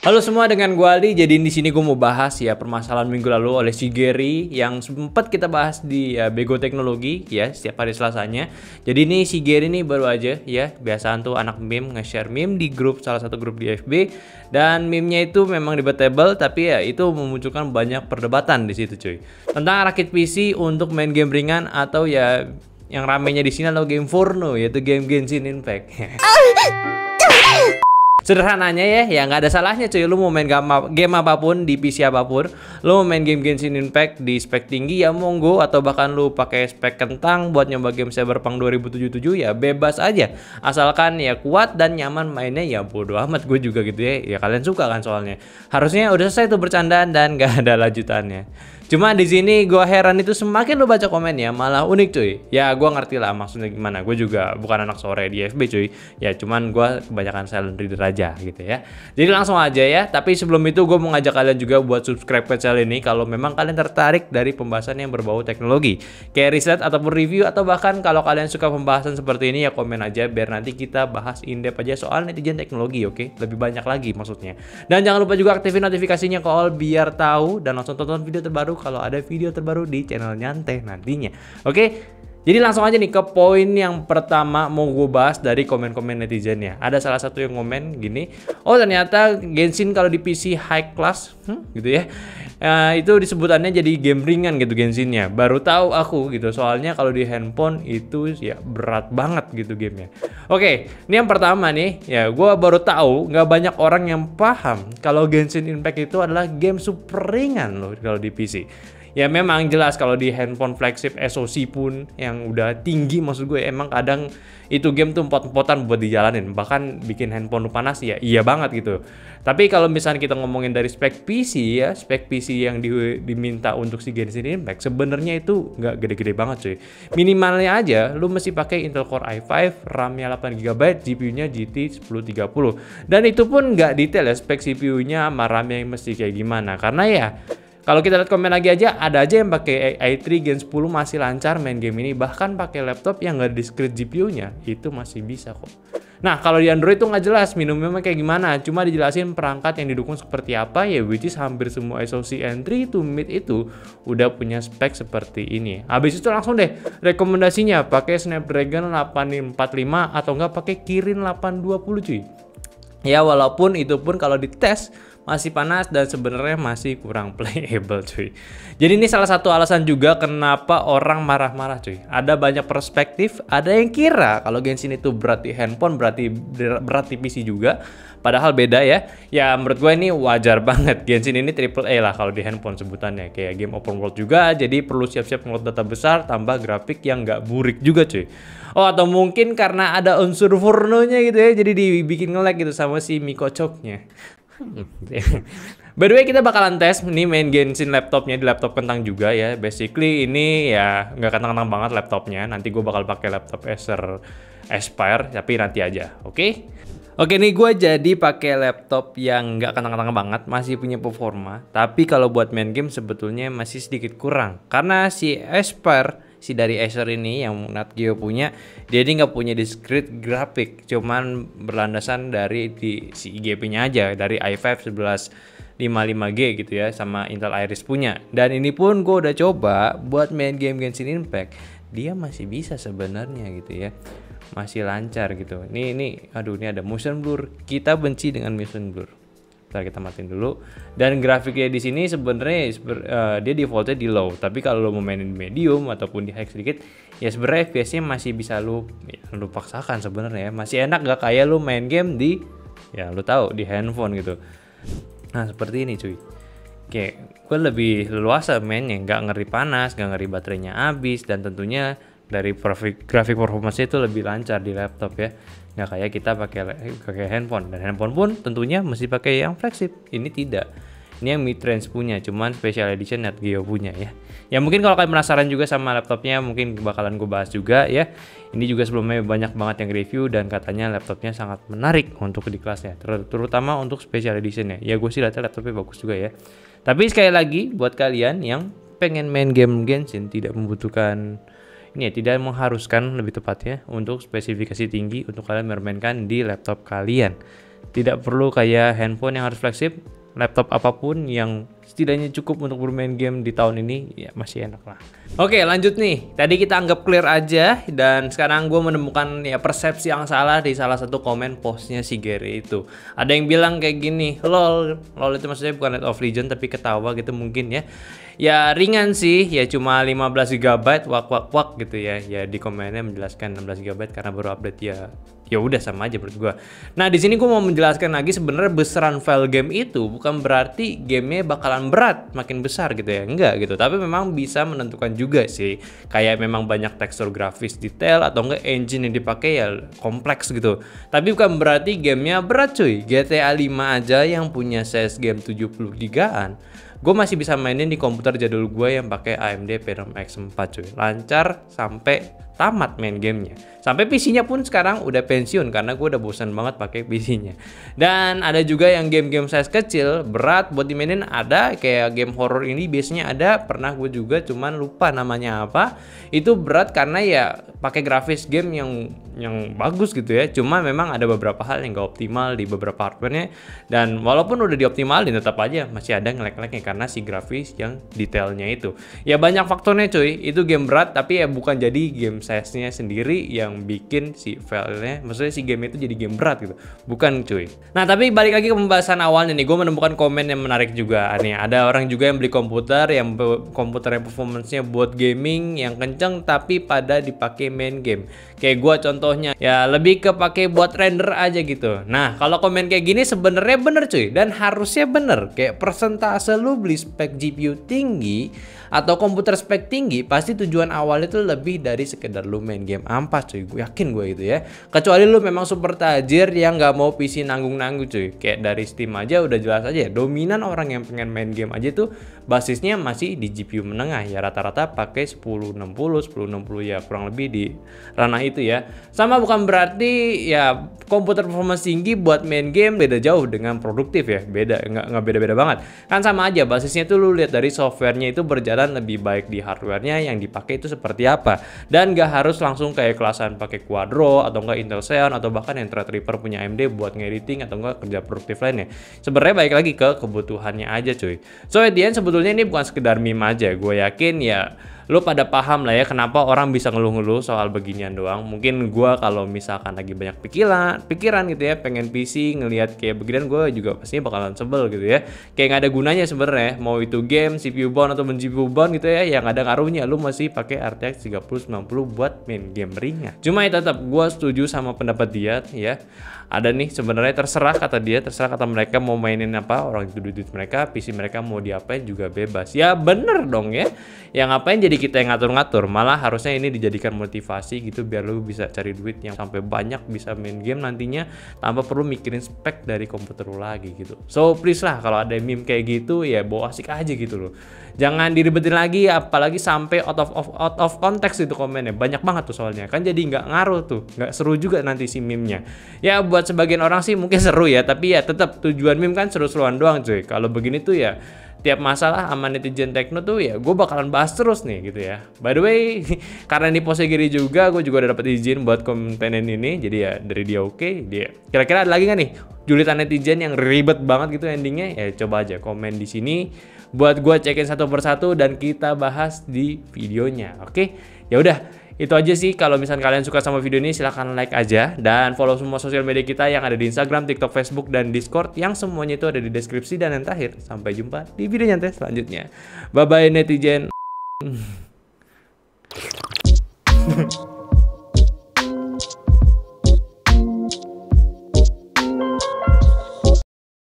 Halo semua, dengan gua Aldi. Jadi di sini gua mau bahas ya permasalahan minggu lalu oleh si Gary yang sempat kita bahas di Bego Teknologi ya setiap hari Selasanya. Jadi ini si Gary nih baru aja ya, biasaan tuh anak meme nge-share meme di grup, salah satu grup di FB, dan meme-nya itu memang debatable tapi ya itu memunculkan banyak perdebatan di situ cuy. Tentang rakit PC untuk main game ringan atau ya yang ramenya di sini adalah game porno, yaitu game Genshin Impact. Sederhananya ya nggak ada salahnya cuy, lu mau main game apapun di PC apapun, lu mau main game Genshin Impact di spek tinggi ya monggo, atau bahkan lu pakai spek kentang buat nyoba game Cyberpunk 2077 ya bebas aja, asalkan ya kuat dan nyaman mainnya ya bodo amat, gue juga gitu ya kalian suka kan, soalnya harusnya udah selesai tuh bercandaan dan nggak ada lanjutannya. Cuma di sini gue heran itu semakin lu baca komennya malah unik cuy. Ya gue ngerti lah maksudnya gimana. Gue juga bukan anak sore di FB cuy. Ya cuman gue kebanyakan silent reader aja gitu ya. Jadi langsung aja ya. Tapi sebelum itu gue mau ngajak kalian juga buat subscribe ke channel ini kalau memang kalian tertarik dari pembahasan yang berbau teknologi, kayak riset ataupun review, atau bahkan kalau kalian suka pembahasan seperti ini ya komen aja biar nanti kita bahas in-depth aja soal netizen teknologi, oke? Lebih banyak lagi maksudnya. Dan jangan lupa juga aktifin notifikasinya ke all biar tahu dan langsung tonton video terbaru kalau ada video terbaru di channel Nyantai nantinya. Oke, jadi langsung aja nih ke poin yang pertama mau gue bahas dari komen-komen netizen ya. Ada salah satu yang komen gini, oh ternyata Genshin kalau di PC high class gitu ya. Itu disebutannya jadi game ringan gitu Genshinnya. Baru tahu aku gitu, soalnya kalau di handphone itu ya berat banget gitu gamenya. Oke, ini yang pertama nih ya, gue baru tahu nggak banyak orang yang paham kalau Genshin Impact itu adalah game super ringan loh kalau di PC. Ya memang jelas kalau di handphone flagship SoC pun yang udah tinggi, maksud gue emang kadang itu game tuh empot-empotan buat dijalanin, bahkan bikin handphone lu panas ya iya banget gitu. Tapi kalau misalnya kita ngomongin dari spek PC ya, spek PC yang diminta untuk si Genshin Impact sebenarnya itu nggak gede-gede banget cuy. Minimalnya aja lu mesti pakai Intel Core i5, RAM-nya 8GB, GPU-nya GT 1030. Dan itu pun nggak detail ya spek CPU-nya sama RAM-nya yang mesti kayak gimana, karena ya kalau kita lihat komen lagi aja, ada aja yang pakai i3 Gen 10 masih lancar main game ini. Bahkan pakai laptop yang nggak discrete GPU-nya, itu masih bisa kok. Nah, kalau di Android tuh nggak jelas minimumnya kayak gimana. Cuma dijelasin perangkat yang didukung seperti apa ya, which is hampir semua SoC entry to mid itu udah punya spek seperti ini. Habis itu langsung deh rekomendasinya pakai Snapdragon 845 atau nggak pakai Kirin 820 cuy. Ya walaupun itu pun kalau dites masih panas dan sebenarnya masih kurang playable cuy. Jadi ini salah satu alasan juga kenapa orang marah-marah cuy. Ada banyak perspektif, ada yang kira kalau Genshin itu berat di handphone berarti berat di PC juga. Padahal beda ya. Ya menurut gue ini wajar banget. Genshin ini triple A lah kalau di handphone sebutannya. Kayak game open world juga, jadi perlu siap-siap ngeload data besar tambah grafik yang nggak burik juga cuy. Oh atau mungkin karena ada unsur pornonya gitu ya, jadi dibikin nge-lag gitu sama si Mikochoknya. By the way, kita bakalan tes nih main Genshin laptopnya di laptop kentang juga ya. Basically ini ya nggak kentang-kentang banget laptopnya. Nanti gue bakal pakai laptop Acer Aspire, tapi nanti aja, oke? Oke nih, gue jadi pakai laptop yang nggak kentang-kentang banget, masih punya performa. Tapi kalau buat main game sebetulnya masih sedikit kurang, karena si Aspire, si dari Acer ini yang Nat Geo punya, dia ini nggak punya discrete grafik, cuman berlandasan dari di si IGP-nya aja, dari i5 1155G gitu ya, sama Intel Iris punya. Dan ini pun gue udah coba buat main game Genshin Impact, dia masih bisa sebenarnya gitu ya, masih lancar gitu. Ini aduh, ini ada motion blur, kita benci dengan motion blur. Ntar kita matiin dulu. Dan grafiknya di sini sebenarnya dia defaultnya di low. Tapi kalau lo mau mainin medium ataupun di high sedikit, ya sebenarnya FPS-nya masih bisa lu paksakan sebenarnya. Masih enak gak kayak lu main game di, ya lu tahu, di handphone gitu. Nah seperti ini cuy. Kayak gue lebih leluasa mainnya, nggak ngeri panas, nggak ngeri baterainya habis, dan tentunya dari grafik performance itu lebih lancar di laptop ya, nggak kayak kita pakai handphone. Dan handphone pun tentunya mesti pakai yang flagship, ini tidak. Ini yang mid range punya, cuman special edition Nat Geo punya ya. Ya mungkin kalau kalian penasaran juga sama laptopnya, mungkin bakalan gue bahas juga ya. Ini juga sebelumnya banyak banget yang review dan katanya laptopnya sangat menarik untuk di kelasnya, terutama untuk special editionnya. Ya gue sih lihatnya laptopnya bagus juga ya. Tapi sekali lagi buat kalian yang pengen main game Genshin tidak membutuhkan ini ya, tidak mengharuskan lebih tepatnya untuk spesifikasi tinggi untuk kalian bermainkan di laptop kalian. Tidak perlu kayak handphone yang harus flagship, laptop apapun yang setidaknya cukup untuk bermain game di tahun ini, ya masih enak lah. Oke, lanjut nih. Tadi kita anggap clear aja, dan sekarang gue menemukan ya persepsi yang salah di salah satu komen postnya si Gary itu. Ada yang bilang kayak gini, lol itu maksudnya bukan League of Legends tapi ketawa gitu mungkin ya. Ya ringan sih, ya cuma 15 GB wak gitu ya. Ya di komennya menjelaskan 16 GB karena baru update ya. Ya udah sama aja menurut gua. Nah, di sini gua mau menjelaskan lagi sebenarnya besaran file game itu bukan berarti gamenya bakalan berat, makin besar gitu ya. Enggak gitu. Tapi memang bisa menentukan juga sih. Kayak memang banyak tekstur grafis detail atau enggak engine yang dipakai ya kompleks gitu. Tapi bukan berarti gamenya berat cuy. GTA 5 aja yang punya size game 70 gigaan, gue masih bisa mainin di komputer jadul gue yang pakai AMD Phenom X4 cuy. Lancar sampai tamat main gamenya. Sampai PC-nya pun sekarang udah pensiun karena gue udah bosan banget pakai PC-nya. Dan ada juga yang game-game size kecil berat buat dimainin, ada kayak game horror ini biasanya ada, pernah gue juga cuman lupa namanya apa. Itu berat karena ya pakai grafis game yang bagus gitu ya. Cuma memang ada beberapa hal yang gak optimal di beberapa hardware-nya, dan walaupun udah dioptimalin tetap aja masih ada ngelag-lagnya karena si grafis yang detailnya itu. Ya banyak faktornya cuy. Itu game berat tapi ya bukan jadi game size-nya sendiri yang bikin si filenya, maksudnya si game itu jadi game berat gitu, bukan cuy. Nah tapi balik lagi ke pembahasan awalnya nih, gue menemukan komen yang menarik juga nih. Ada orang juga yang beli komputer yang performance-nya buat gaming yang kenceng tapi pada dipakai main game. Kayak gue contohnya ya lebih kepake buat render aja gitu. Nah kalau komen kayak gini sebenarnya bener cuy, dan harusnya bener. Kayak persentase lu beli spek GPU tinggi atau komputer spek tinggi, pasti tujuan awalnya tuh lebih dari sekedar lu main game ampas cuy. Gue yakin gue itu ya. Kecuali lu memang super tajir yang nggak mau PC nanggung-nanggung cuy. Kayak dari Steam aja udah jelas aja ya, dominan orang yang pengen main game aja tuh basisnya masih di GPU menengah ya, rata-rata pakai 1060 ya, kurang lebih di ranah itu ya. Sama bukan berarti ya komputer performance tinggi buat main game beda jauh dengan produktif ya. Beda, nggak beda-beda banget. Kan sama aja basisnya tuh lu lihat dari softwarenya itu berjalan lebih baik di hardwarenya yang dipakai itu seperti apa. Dan nggak harus langsung kayak kelasan pakai Quadro atau enggak Intel Xeon atau bahkan yang Threadripper punya AMD buat ngediting atau enggak kerja produktif lainnya. Sebenarnya baik lagi ke kebutuhannya aja cuy. So at the end sebetulnya ini bukan sekedar meme aja. Gue yakin ya lu pada paham lah ya kenapa orang bisa ngeluh-ngeluh soal beginian doang. Mungkin gue kalau misalkan lagi banyak pikiran gitu ya, pengen PC ngelihat kayak beginian, gue juga pastinya bakalan sebel gitu ya. Kayak nggak ada gunanya sebenarnya, mau itu game CPU bound atau GPU bound gitu ya, yang ada ngaruhnya lu masih pakai RTX 3090 buat main game ringan. Cuma ya tetap gue setuju sama pendapat dia ya. Ada nih sebenarnya terserah kata dia, terserah kata mereka mau mainin apa, orang itu duit mereka, PC mereka mau diapain juga bebas. Ya bener dong ya. Yang ngapain jadi kita yang ngatur-ngatur, malah harusnya ini dijadikan motivasi gitu biar lu bisa cari duit yang sampai banyak bisa main game nantinya tanpa perlu mikirin spek dari komputer lu lagi gitu. So please lah kalau ada meme kayak gitu ya bawa asik aja gitu loh. Jangan diribetin lagi, apalagi sampai out of context itu komennya. Banyak banget tuh soalnya. Kan jadi nggak ngaruh tuh, nggak seru juga nanti si meme-nya. Ya buat sebagian orang sih mungkin seru ya, tapi ya tetap tujuan meme kan seru-seruan doang cuy. Kalau begini tuh ya tiap masalah sama netizen tekno tuh ya gue bakalan bahas terus nih gitu ya. By the way, karena ini postnya gini juga, gue juga udah dapet izin buat kontenin ini. Jadi ya dari dia oke. Dia kira-kira ada lagi nggak nih julitan netizen yang ribet banget gitu endingnya? Ya coba aja komen di sini buat gue cekin satu persatu dan kita bahas di videonya. Oke, ya udah. Itu aja sih. Kalau misalnya kalian suka sama video ini silahkan like aja dan follow semua sosial media kita yang ada di Instagram, TikTok, Facebook, dan Discord yang semuanya itu ada di deskripsi. Dan yang terakhir, sampai jumpa di video nyantai selanjutnya. Bye bye netizen.